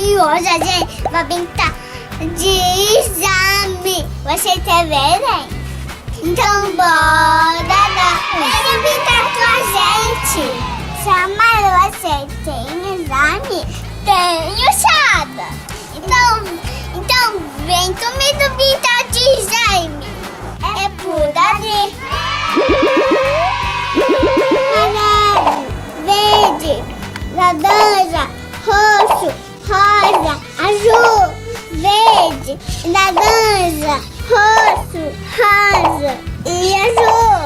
E hoje a gente vai brincar de exame. Você quer ver, né? Então bora lá. Venha brincar com a gente. Chama, você tem exame? Tenho, Chada. Então vem comigo brincar de exame. É por ali. Amarelo, verde, laranja, roxo, rosa, azul, verde, laranja, roxo, rosa e azul.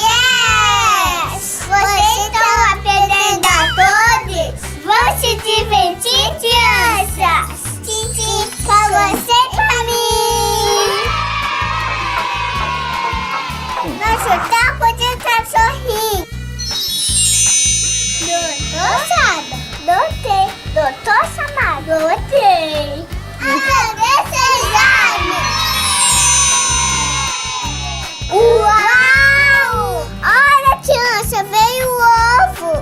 Yes! Vocês estão aprendendo a todos? Vão se divertir, crianças? Sim, pra você e pra mim. Nosso tempo de cachorrinho. Doutor Sada, doutor Samara, dotei. Desse exame. Uau! Olha, criança, veio o ovo.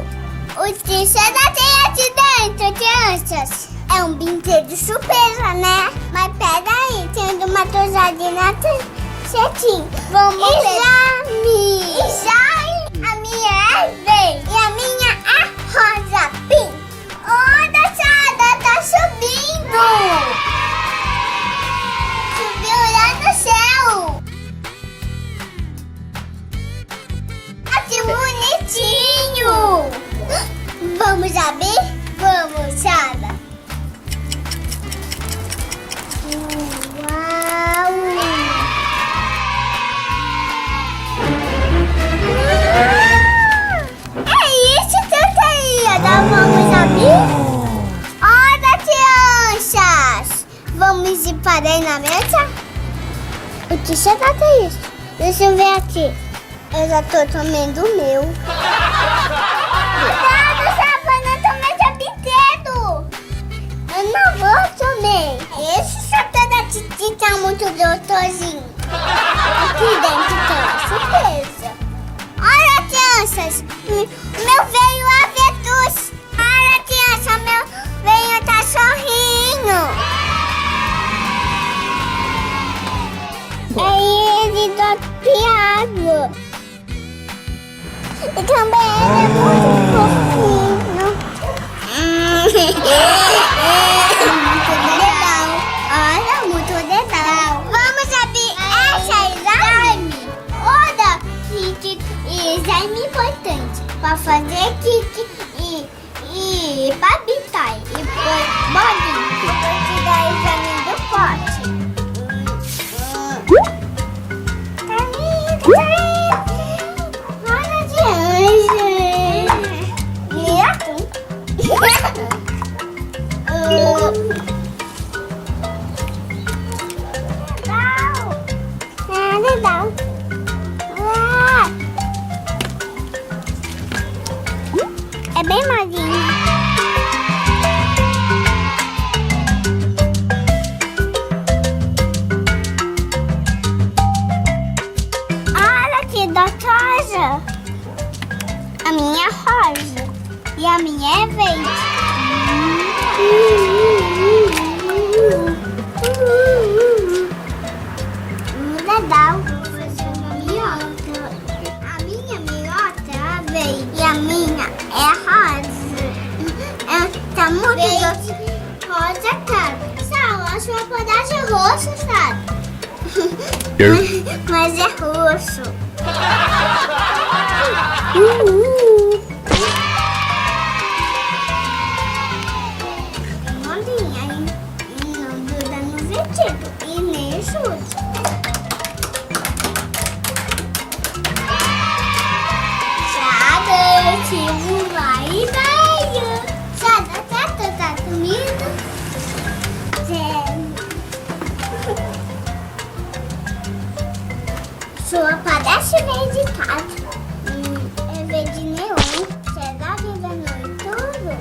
O que será que tem aqui dentro, crianças? É um brinquedo surpresa, né? Mas peraí, tem uma tosadinha certinho. Vamos exame. Exame. A minha é verde e a minha é rosa pink. Olha, Sada, tá subindo. Subiu lá no céu. Ah, que bonitinho. Vamos abrir? Vamos, Sada. Uau. É isso que eu queria. Então vamos abrir? Olha, crianças. Vamos ir para aí na mesa? O que será que é isso? Deixa eu ver aqui. Eu já tô tomando o meu. Cuidado, Sapa, não tome esse brinquedo. Eu não vou comer. Esse sapé da Titi tá muito gostosinho. Aqui dentro tem uma surpresa. Olha, crianças, meu veio avestruz. Olha, criança, meu veio tá sorrindo. É ele do piado. E também ele é muito fofinho. Muito legal. Olha, muito legal. Vamos abrir essa exame. Olha, exame importante. Para fazer kick e para brincar. E bolinho. Depois tirar o exame do pote. Tá lindo, tá lindo. Olha, legal. É bem magrinho. Olha que gostosa. A minha é rosa e a minha é verde. Legal. Vou fazer uma minhota. A minha minhota é verde e a minha é rosa. Tá muito gostoso. Rosa, cara. Sal, acho que vai poder ser roxo, sabe? Mas é roxo. Molinha, não dura no vestido e nem chute. Sada, tive uma ideia. Sada, tá comigo? Sua parece verde casa. É verde neon. Será que da noite tudo?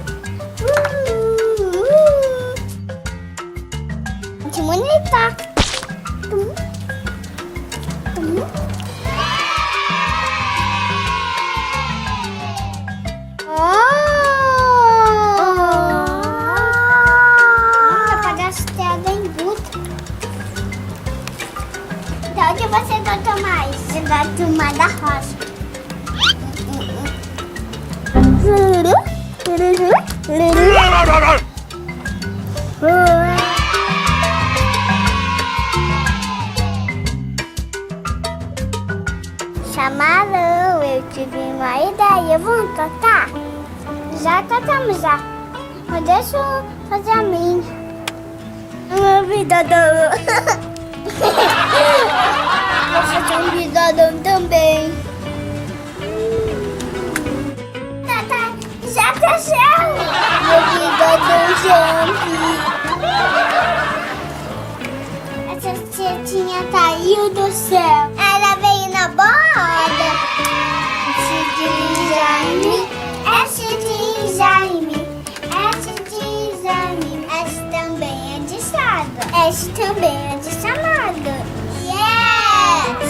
Que bonita. Chamaram, eu tive uma ideia. Vamos tocar? Já tocamos já. Mas deixa eu fazer a minha. Brincadão. Vou fazer um brincadão também. Tá, já cresceu. Meu brincadão jump. Essa tietinha caiu do céu. Ela veio na borda. Esse de Jaime. Esse também é de Saga. Esse também é de chamada. Yes!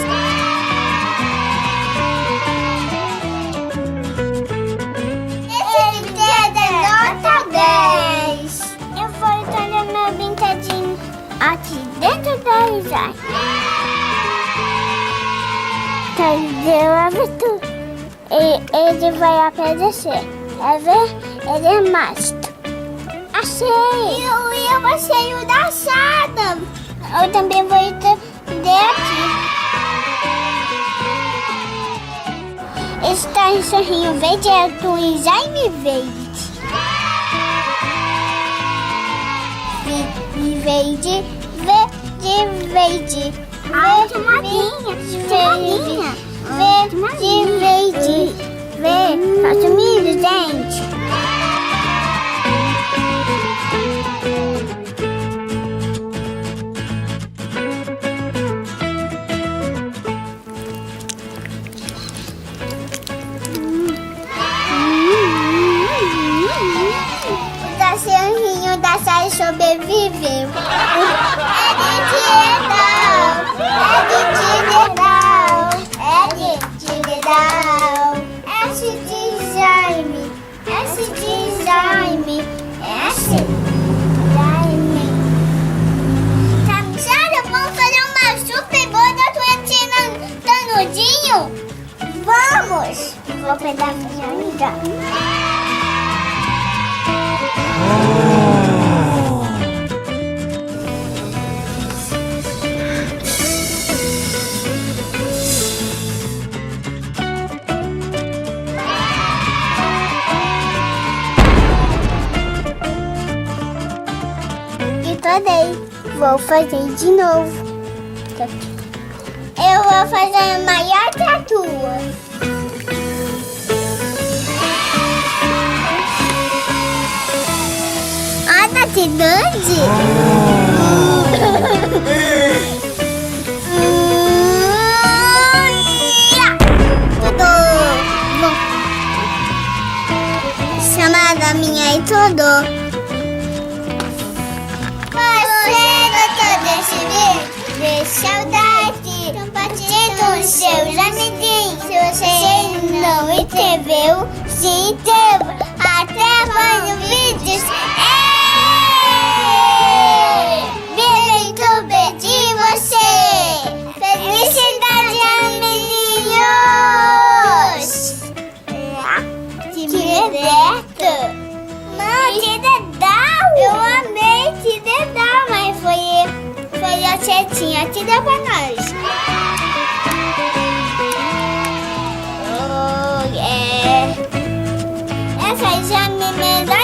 Esse brinquedo é nota 10. Eu vou escolher meu brinquedinho aqui dentro da Isaac. Cadê o aventura? Ele vai aparecer. Quer ver? Ele é mágico. Achei! Eu achei o da Sada. Eu também vou esconder aqui. Está em sorrinho verde, é do Jaime Verde. Verde. Verde. Tá sumindo, gente. O cachorrinho da Sara sobreviveu. Sara, vamos fazer uma super boa da tua tanudinho? Vamos! Vou pegar minha amiga. Vou fazer de novo. Eu vou fazer maior que a tua. Olha que grande. Chamada minha e tudo. Deixa eu dar aqui, compartilhe com seus amiguinhos. Se você não inscreveu, se inscreva. Até mais vídeos. Bem de você. Felicidade, amiguinhos. Que liberta. Mano, que legal. Eu amei, que legal, mas foi a tietinha que deu pra nós. Oh, yeah. Essa já me melhor.